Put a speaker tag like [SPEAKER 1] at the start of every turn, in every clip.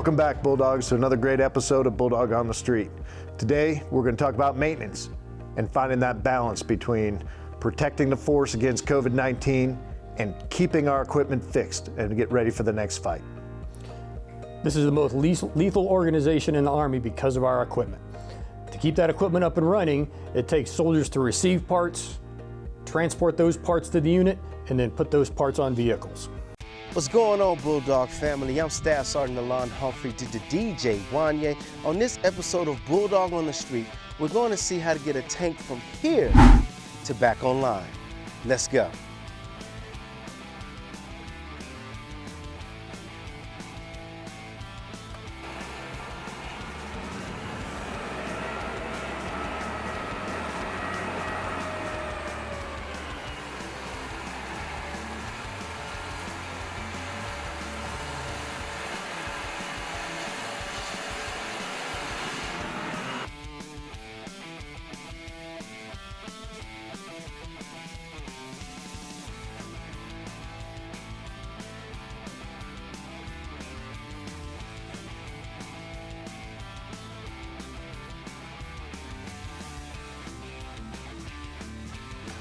[SPEAKER 1] Welcome back, Bulldogs, to another great episode of Bulldog on the Street. Today, we're going to talk about maintenance and finding that balance between protecting the force against COVID-19 and keeping our equipment fixed and get ready for the next fight.
[SPEAKER 2] This is the most lethal organization in the Army because of our equipment. To keep that equipment up and running, it takes soldiers to receive parts, transport those parts to the unit, and then put those parts on vehicles.
[SPEAKER 3] What's going on, Bulldog family? I'm Staff Sergeant Alon Humphrey to the DJ Wanye. On this episode of Bulldog on the Street, we're going to see how to get a tank from here to back online. Let's go.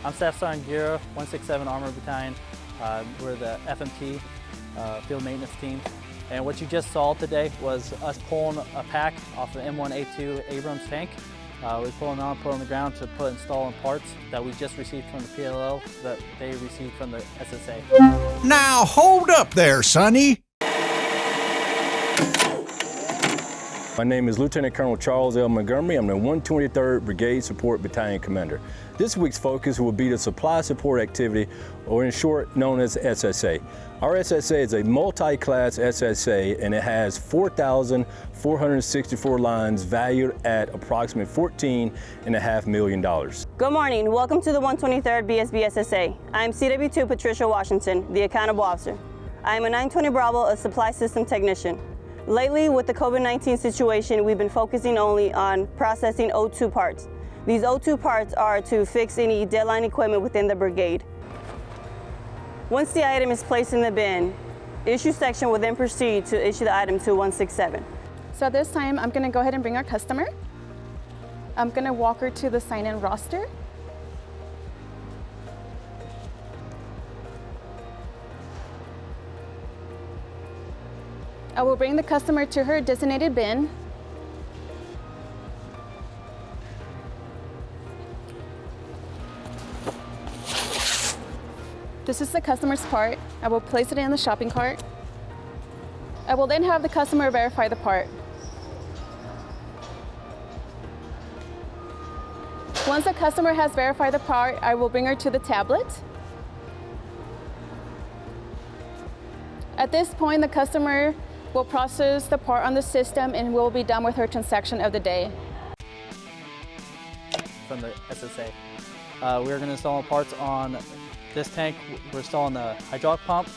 [SPEAKER 4] I'm Staff Sergeant Gira, 167 Armor Battalion. We're the FMT, Field Maintenance Team. And what you just saw today was us pulling a pack off the M1A2 Abrams tank. We're pulling on, put on the ground to installing parts that we just received from the PLO that they received from the SSA.
[SPEAKER 5] Now hold up there, Sonny.
[SPEAKER 6] My name is Lieutenant Colonel Charles L. Montgomery. I'm the 123rd Brigade Support Battalion Commander. This week's focus will be the supply support activity, or in short, known as SSA. Our SSA is a multi-class SSA, and it has 4,464 lines valued at approximately $14.5 million.
[SPEAKER 7] Good morning. Welcome to the 123rd BSB SSA. I'm CW2 Patricia Washington, the Accountable Officer. I am a 920 Bravo, a Supply System Technician. Lately, with the COVID-19 situation, we've been focusing only on processing O2 parts. These O2 parts are to fix any deadline equipment within the brigade. Once the item is placed in the bin, issue section will then proceed to issue the item to 167.
[SPEAKER 8] So at this time, I'm going to go ahead and bring our customer. I'm going to walk her to the sign-in roster. I will bring the customer to her designated bin. This is the customer's part. I will place it in the shopping cart. I will then have the customer verify the part. Once the customer has verified the part, I will bring her to the tablet. At this point, the customer will process the part on the system and we'll be done with her transaction of the day.
[SPEAKER 4] From the SSA. We're going to install parts on this tank. We're installing the hydraulic pump.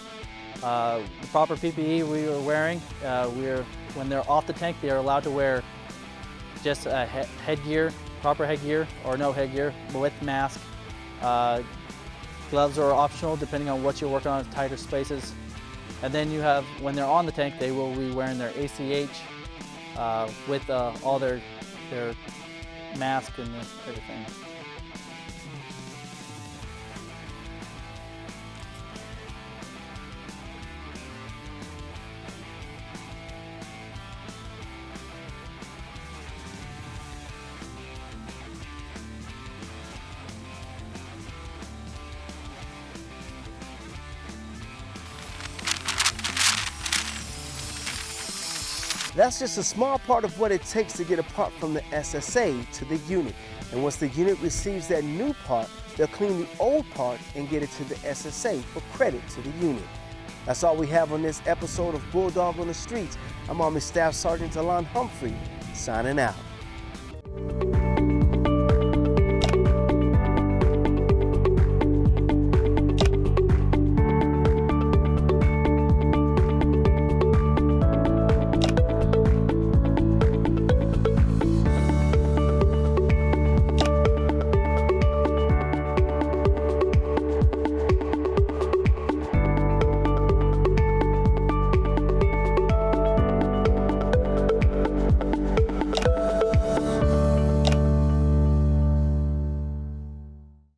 [SPEAKER 4] The proper PPE we are wearing, when they're off the tank, they are allowed to wear just a headgear, proper headgear, or no headgear with mask. Gloves are optional depending on what you're working on, tighter spaces. And then you have, when they're on the tank, they will be wearing their ACH with all their mask and everything.
[SPEAKER 3] That's just a small part of what it takes to get a part from the SSA to the unit. And once the unit receives that new part, they'll clean the old part and get it to the SSA for credit to the unit. That's all we have on this episode of Bulldog on the Streets. I'm Army Staff Sergeant Alon Humphrey, signing out.